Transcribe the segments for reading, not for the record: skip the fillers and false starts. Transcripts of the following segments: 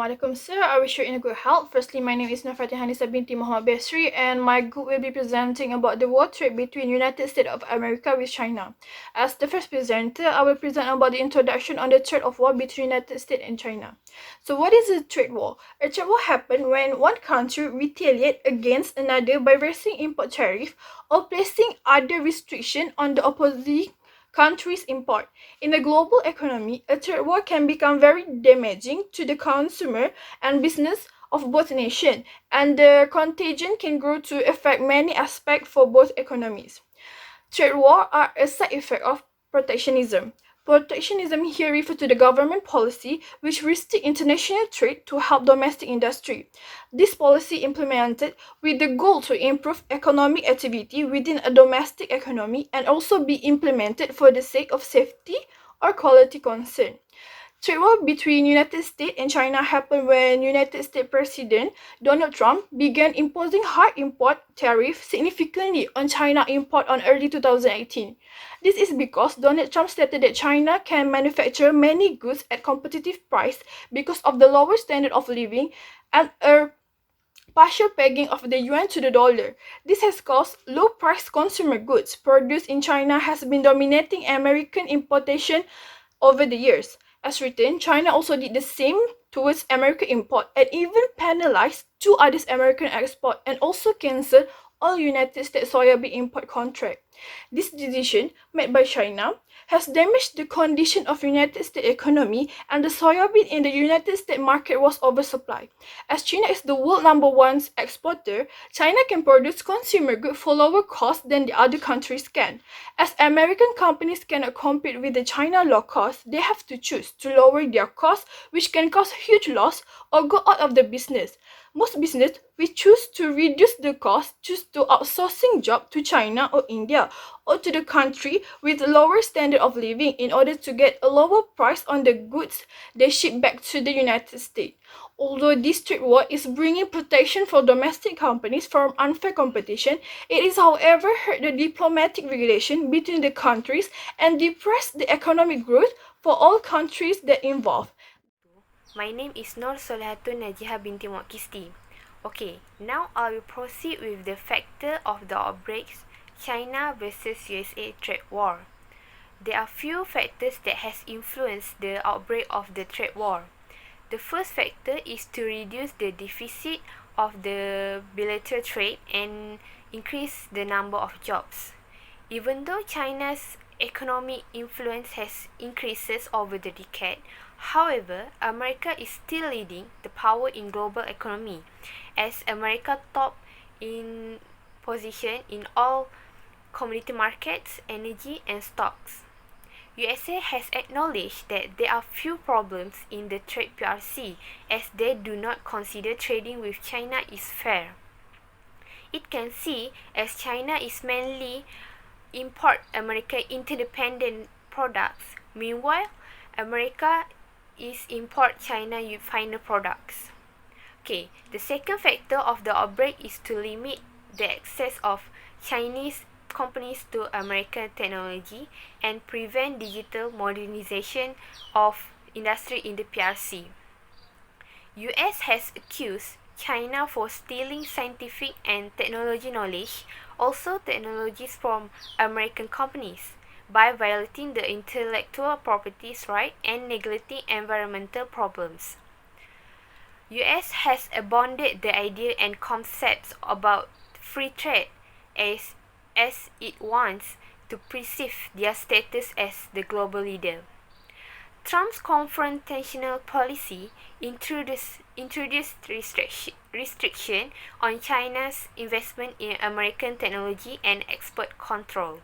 Assalamualaikum sir, I wish you're in a good health. Firstly, my name is Nafati Hanisa binti Muhammad Basri and my group will be presenting about the war trade between United States of America with China. As the first presenter, I will present about the introduction on the trade of war between United States and China. So what is a trade war? A trade war happens when one country retaliates against another by raising import tariff or placing other restriction on the opposing country's import. In the global economy, a trade war can become very damaging to the consumer and business of both nations, and the contagion can grow to affect many aspects for both economies. Trade war are a side effect of protectionism. Protectionism here refers to the government policy which restrict international trade to help domestic industry. This policy implemented with the goal to improve economic activity within a domestic economy and also be implemented for the sake of safety or quality concern. Trade war between United States and China happened when United States President Donald Trump began imposing high import tariffs significantly on China import on early 2018. This is because Donald Trump stated that China can manufacture many goods at competitive price because of the lower standard of living and a partial pegging of the yuan to the dollar. This has caused low-priced consumer goods produced in China has been dominating American importation over the years. As written, China also did the same towards American import and even penalized two other American export and also cancelled all United States soybean import contract. This decision, made by China, has damaged the condition of United States economy and the soybean in the United States market was oversupplied. As China is the world number one exporter, China can produce consumer goods for lower cost than the other countries can. As American companies cannot compete with the China low cost, they have to choose to lower their cost, which can cause huge loss or go out of the business. Most business which choose to reduce the cost choose to outsourcing job to China or India or to the country with lower standard of living in order to get a lower price on the goods they ship back to the United States. Although this trade war is bringing protection for domestic companies from unfair competition, it is however hurt the diplomatic relation between the countries and depressed the economic growth for all countries that involved. My name is Nur Solehatun Najiha binti Mokisti. Okay, now I will proceed with the factor of the outbreaks China versus USA trade war. There are few factors that has influenced the outbreak of the trade war. The first factor is to reduce the deficit of the bilateral trade and increase the number of jobs. Even though China's economic influence has increases over the decade, however, America is still leading the power in global economy, as America top in position in all commodity markets, energy and stocks. USA has acknowledged that there are few problems in the trade PRC as they do not consider trading with China is fair. It can see as China is mainly import American interdependent products. Meanwhile, America is import China final products. Okay, the second factor of the outbreak is to limit the access of Chinese companies to American technology and prevent digital modernization of industry in the PRC. US has accused China for stealing scientific and technology knowledge, also technologies from American companies, by violating the intellectual properties right and neglecting environmental problems. US has abandoned the idea and concepts about free trade as it wants to preserve their status as the global leader. Trump's confrontational policy introduced restriction on China's investment in American technology and export control.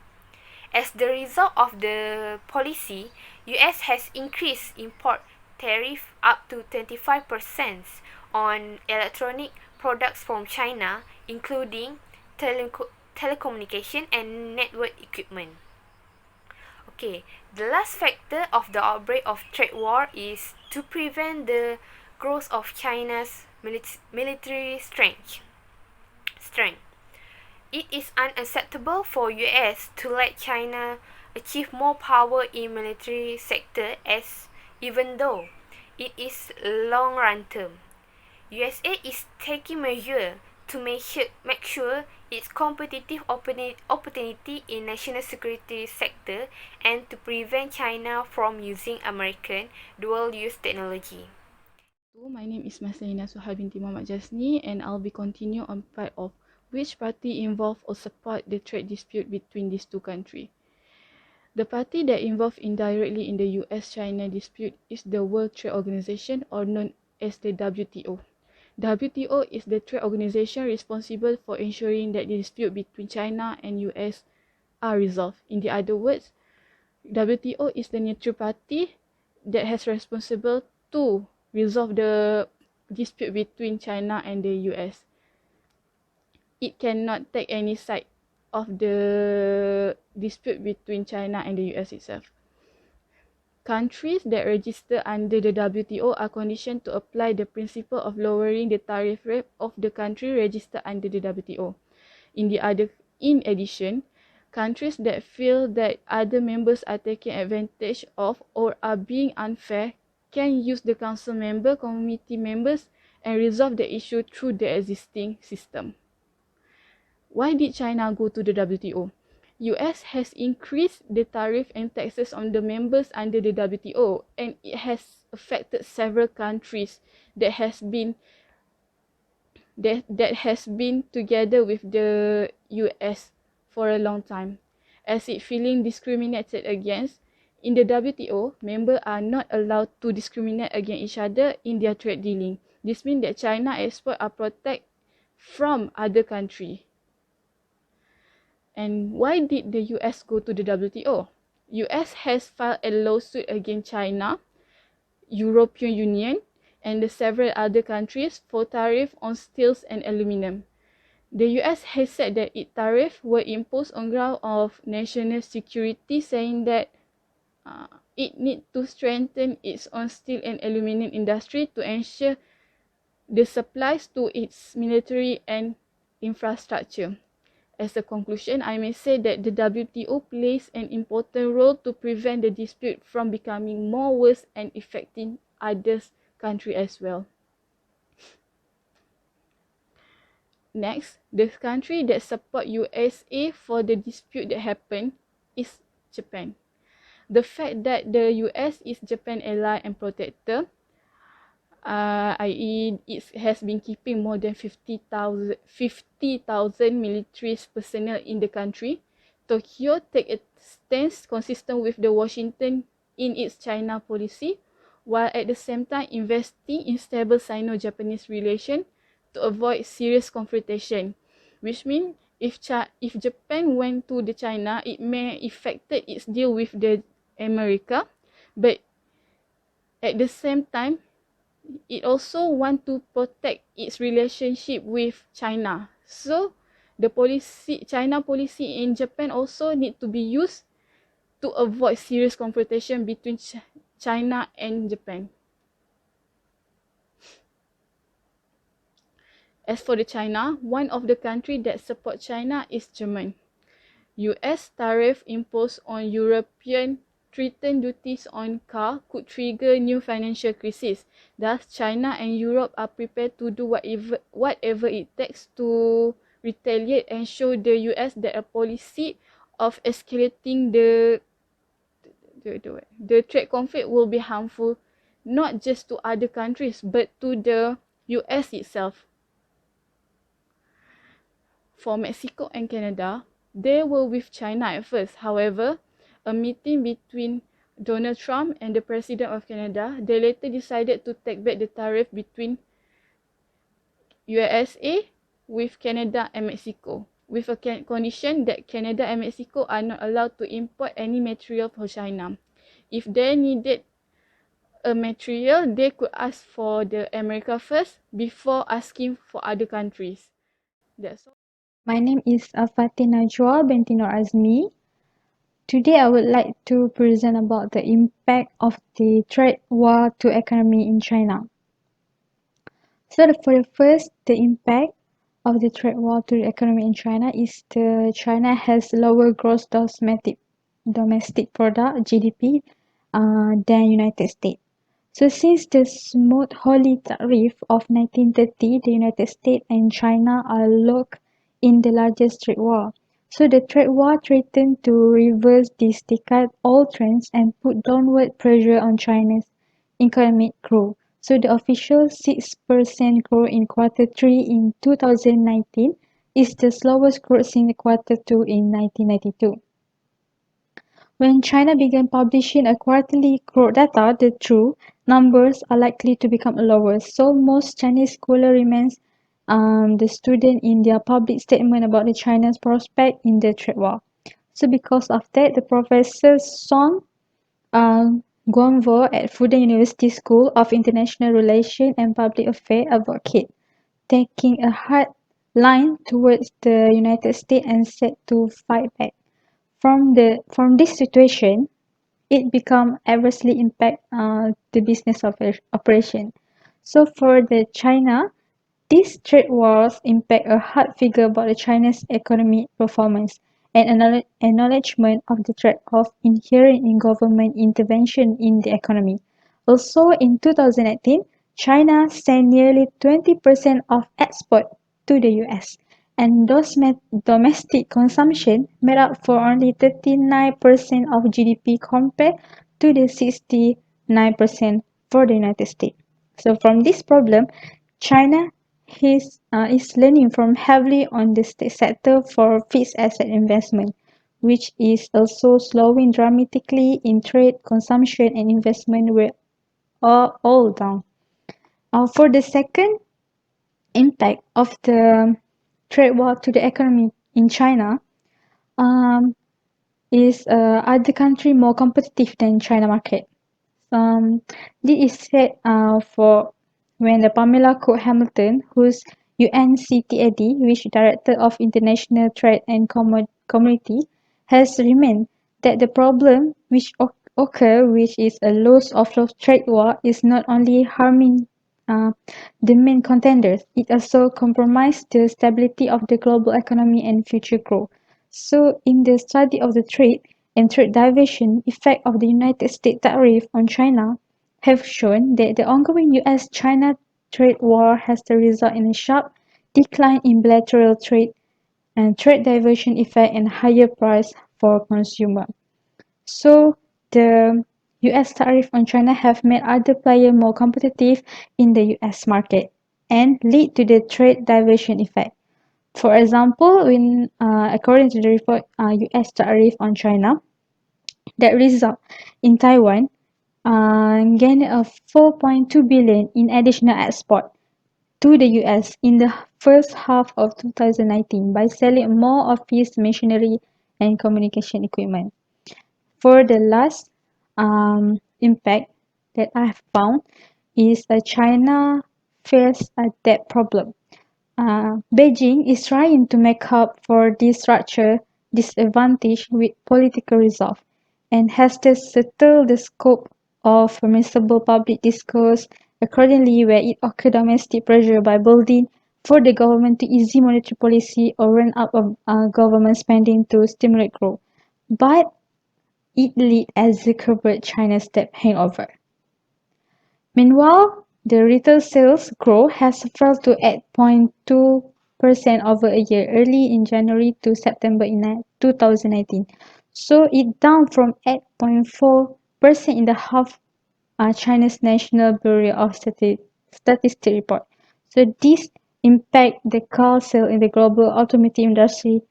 As the result of the policy, US has increased import tariff up to 25% on electronic products from China, including telecommunication and network equipment. Okay, the last factor of the outbreak of trade war is to prevent the growth of China's military strength. It is unacceptable for US to let China achieve more power in military sector as even though It is long run term. USA is taking measures to make sure its competitive opportunity in national security sector and to prevent China from using American dual-use technology. My name is Maslina Suhal binti Muhammad Jasni, and I'll be continue on part of which party involved or support the trade dispute between these two countries. The party that involved indirectly in the US-China dispute is the World Trade Organization, or known as the WTO. WTO is the trade organization responsible for ensuring that the dispute between China and US are resolved. In the other words, WTO is the neutral party that has responsible to resolve the dispute between China and the US. It cannot take any side of the dispute between China and the US itself. Countries that register under the WTO are conditioned to apply the principle of lowering the tariff rate of the country registered under the WTO. In addition, countries that feel that other members are taking advantage of or are being unfair can use the council member, committee members, and resolve the issue through the existing system. Why did China go to the WTO? US has increased the tariff and taxes on the members under the WTO, and it has affected several countries that has been together with the US for a long time, as it feeling discriminated against. In the WTO, members are not allowed to discriminate against each other in their trade dealing. This means that China exports are protected from other countries. And why did the US go to the WTO? US has filed a lawsuit against China, European Union, and the several other countries for tariff on steels and aluminum. The US has said that its tariffs were imposed on ground of national security, saying that it needs to strengthen its own steel and aluminum industry to ensure the supplies to its military and infrastructure. As a conclusion, I may say that the WTO plays an important role to prevent the dispute from becoming more worse and affecting other countries as well. Next, the country that support USA for the dispute that happened is Japan. The fact that the US is Japan ally and protector, i.e. it has been keeping more than 50,000 military personnel in the country. Tokyo take a stance consistent with the Washington in its China policy, while at the same time investing in stable Sino-Japanese relation to avoid serious confrontation, which means if Japan went to the China, it may affect its deal with the America, but at the same time, it also want to protect its relationship with China. So the China policy in Japan also need to be used to avoid serious confrontation between China and Japan. As for the China, one of the countries that support China is Germany. US tariff imposed on European threatened duties on car could trigger new financial crisis. Thus, China and Europe are prepared to do whatever it takes to retaliate and show the US that a policy of escalating the trade conflict will be harmful not just to other countries but to the US itself. For Mexico and Canada, they were with China at first. However, a meeting between Donald Trump and the President of Canada, they later decided to take back the tariff between USA with Canada and Mexico, with a condition that Canada and Mexico are not allowed to import any material for China. If they needed a material, they could ask for the America first before asking for other countries. That's all. My name is Fatih Najwa binti Nur Azmi. Today I would like to present about the impact of the trade war to economy in China. So for the first, the impact of the trade war to the economy in China is China has lower gross domestic product (GDP) than United States. So since the Smoot-Hawley Tariff of 1930, the United States and China are locked in the largest trade war. So the trade war threatened to reverse this decade old trends and put downward pressure on China's economic growth. So the official 6% growth in quarter 3 in 2019 is the slowest growth since quarter 2 in 1992. When China began publishing a quarterly growth data, the true numbers are likely to become lower. So most Chinese scholars remain the student in their public statement about the China's prospect in the trade war. So because of that, the professor Song uh, Guangwo at Fudan University School of International Relations and Public Affairs advocate taking a hard line towards the United States and said to fight back. From this situation, it become adversely impact the business operation. So for the China, these trade wars impact a hard figure about the China's economic performance and acknowledgement of the threat of inherent in government intervention in the economy. Also, in 2018, China sent nearly 20% of export to the US, and those domestic consumption made up for only 39% of GDP compared to the 69% for the United States. So from this problem, China is leaning from heavily on the state sector for fixed asset investment, which is also slowing dramatically in trade, consumption, and investment were all down. For the second impact of the trade war to the economy in China, um, is other country more competitive than China market. Um, this is said for when the Pamela Cook Hamilton, who's UNCTAD, which Director of International Trade and Community, has remained that the problem which occur, which is a loss of trade war, is not only harming uh, the main contenders, it also compromises the stability of the global economy and future growth. So, in the study of the trade and trade diversion effect of the United States tariff on China, have shown that the ongoing US-China trade war has the result in a sharp decline in bilateral trade and trade diversion effect and higher price for consumer. So the US tariff on China have made other players more competitive in the US market and lead to the trade diversion effect. For example, according to the report US tariff on China, that result in Taiwan gained a 4.2 billion in additional export to the US in the first half of 2019 by selling more of its machinery and communication equipment. For the last impact that I have found is China faces a debt problem. Beijing is trying to make up for this structural disadvantage with political resolve and has to settle the scope of permissible public discourse accordingly where it occurs domestic pressure by building for the government to easy monetary policy or run up of government spending to stimulate growth. But it lead exacerbate China's debt hangover. Meanwhile, the retail sales growth has fell to 8.2% over a year, early in January to September in 2019. So it down from 8.4% in the half China's National Bureau of Statistics report. So this impact the car sale in the global automotive industry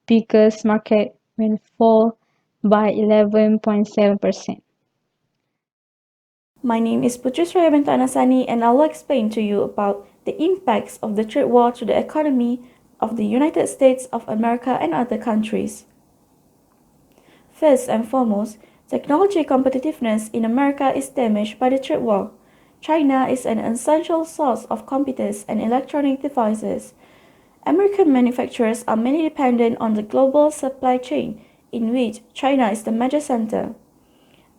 biggest market when fall by 11.7%. My name is Putri Surya Anasani and I will explain to you about the impacts of the trade war to the economy of the United States of America and other countries. First and foremost, technology competitiveness in America is damaged by the trade war. China is an essential source of computers and electronic devices. American manufacturers are mainly dependent on the global supply chain, in which China is the major center.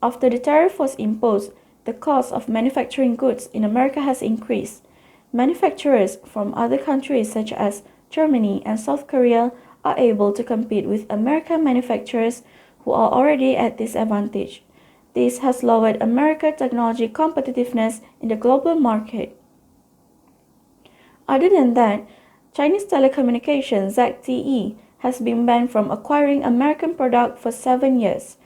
After the tariff was imposed, the cost of manufacturing goods in America has increased. Manufacturers from other countries such as Germany and South Korea are able to compete with American manufacturers who are already at disadvantage. This has lowered America's technology competitiveness in the global market. Other than that, Chinese telecommunications ZTE has been banned from acquiring American products for 7 years.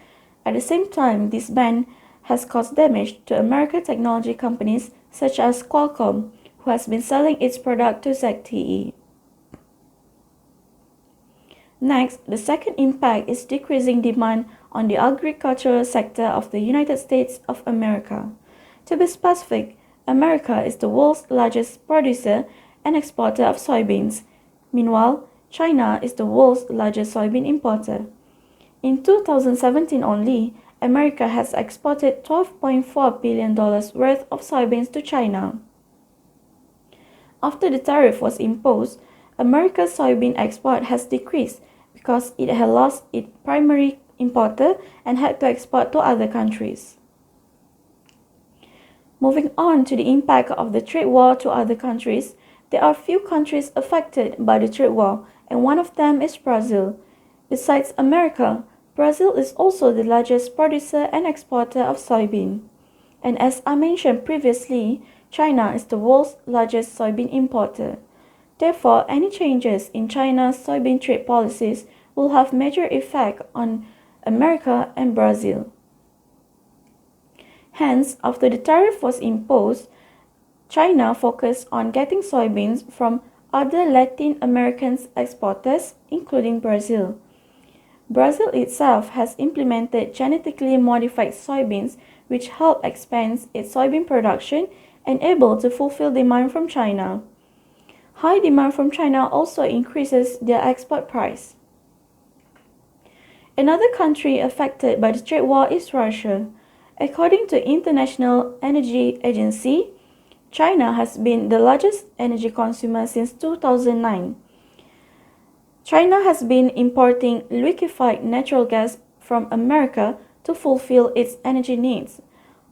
At the same time, this ban has caused damage to American technology companies such as Qualcomm, who has been selling its product to ZTE. Next, the second impact is decreasing demand on the agricultural sector of the United States of America. To be specific, America is the world's largest producer and exporter of soybeans. Meanwhile, China is the world's largest soybean importer. In 2017 only, America has exported $12.4 billion worth of soybeans to China. After the tariff was imposed, America's soybean export has decreased because it had lost its primary importer and had to export to other countries. Moving on to the impact of the trade war to other countries, there are few countries affected by the trade war, and one of them is Brazil. Besides America, Brazil is also the largest producer and exporter of soybean. And as I mentioned previously, China is the world's largest soybean importer. Therefore, any changes in China's soybean trade policies will have major effect on America and Brazil. Hence, after the tariff was imposed, China focused on getting soybeans from other Latin American exporters, including Brazil. Brazil itself has implemented genetically modified soybeans which help expand its soybean production and able to fulfill demand from China. High demand from China also increases their export price. Another country affected by the trade war is Russia. According to International Energy Agency, China has been the largest energy consumer since 2009. China has been importing liquefied natural gas from America to fulfill its energy needs.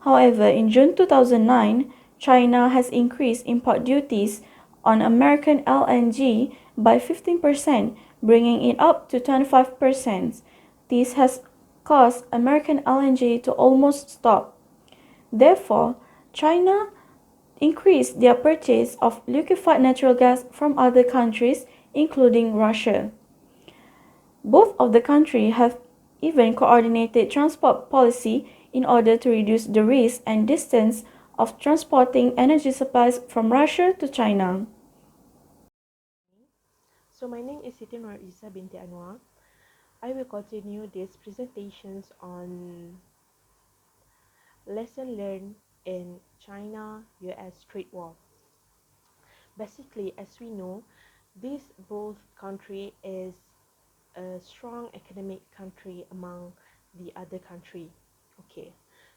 However, in June 2009, China has increased import duties on American LNG by 15%, bringing it up to 25%. This has caused American LNG to almost stop. Therefore, China increased their purchase of liquefied natural gas from other countries, including Russia. Both of the countries have even coordinated transport policy in order to reduce the risk and distance of transporting energy supplies from Russia to China. So my name is Siti Nur Isa binti Anwar. I will continue these presentations on lesson learned in China-US trade war. Basically, as we know, this both country is a strong economic country among the other country. Okay,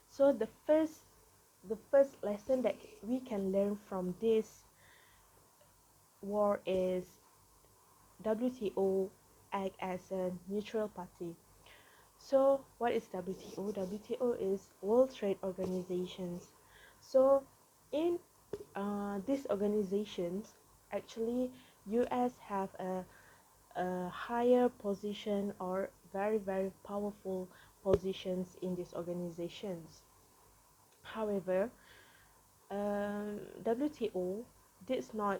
so the first lesson that we can learn from this war is WTO act as a neutral party. So what is WTO? WTO is World Trade Organizations. So in these organizations, actually US have a higher position or very powerful positions in these organizations. However, WTO did not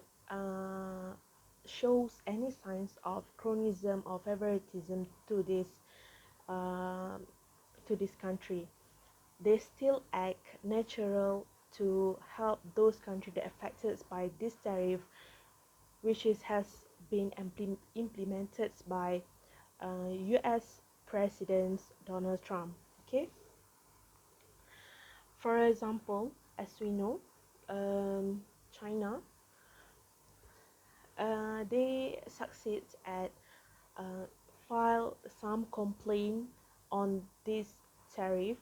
shows any signs of cronyism or favoritism uh, to this country. They still act natural to help those countries that affected by this tariff, which has been implemented by U.S. President Donald Trump. Okay, for example, as we know, China they succeed at uh, file some complaint on this tariff,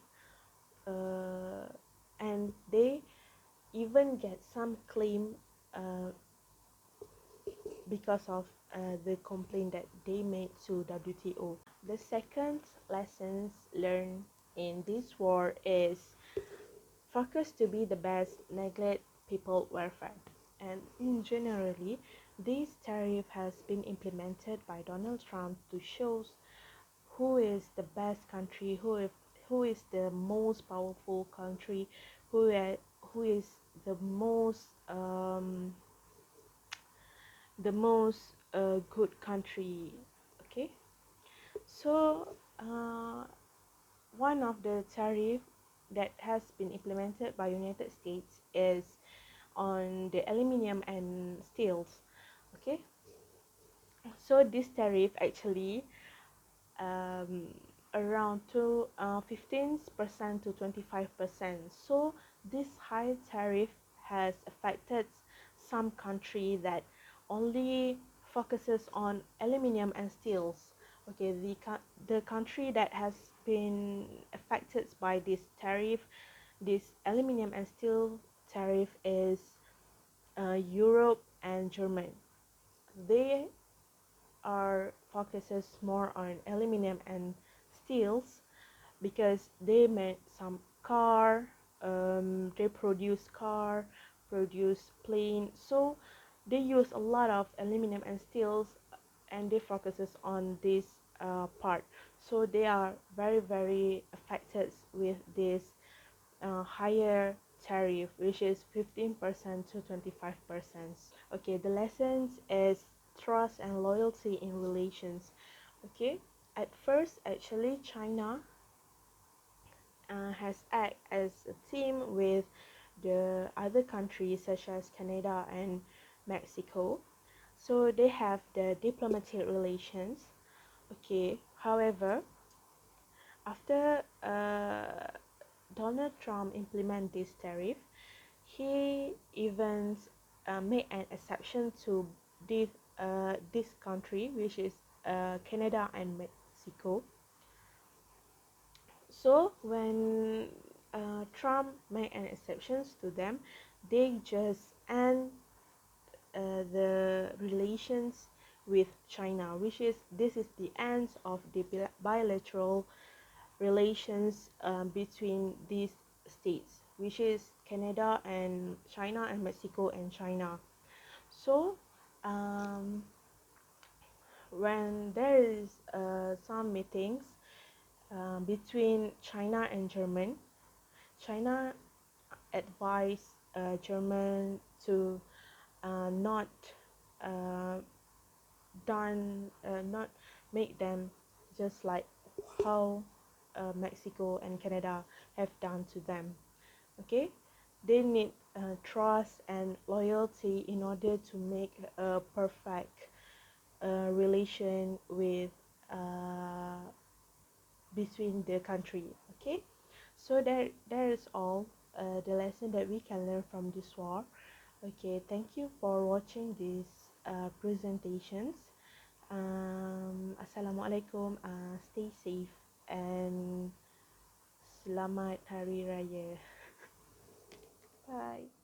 and they even get some claim uh, because of the complaint that they made to WTO. The second lessons learned in this war is focus to be the best, neglect people welfare. And in generally, this tariff has been implemented by Donald Trump to show who is the best country, who is the most powerful country, who is the most good country. Okay, so one of the tariff that has been implemented by United States is on the aluminium and steels. Okay, so this tariff actually um, around to 15% to 25%. So this high tariff has affected some country that only focuses on aluminium and steels. Okay, the country that has been affected by this tariff, this aluminium and steel tariff, is Europe and Germany. They are focuses more on aluminum and steels because they make some car, they produce plane, so they use a lot of aluminum and steels, and they focuses on this part. So they are very affected with this higher tariff, which is 15% to 25%. Okay, the lessons is trust and loyalty in relations. Okay, at first, actually, China has act as a team with the other countries such as Canada and Mexico. So they have the diplomatic relations. Okay, however, after Donald Trump implement this tariff, he even made an exception to this country, which is Canada and Mexico. So when Trump made an exceptions to them, they just end the relations with China, which is this is the end of the bilateral relations between these states, which is Canada and China and Mexico and China. So when there is some meetings between China and German, China advised German to not uh, not make them just like how Mexico and Canada have done to them. Okay, they need trust and loyalty in order to make a perfect relation with uh, between the country. Okay, so there is all the lesson that we can learn from this war. Okay, thank you for watching these presentations. Assalamualaikum, stay safe and selamat hari raya. Bye.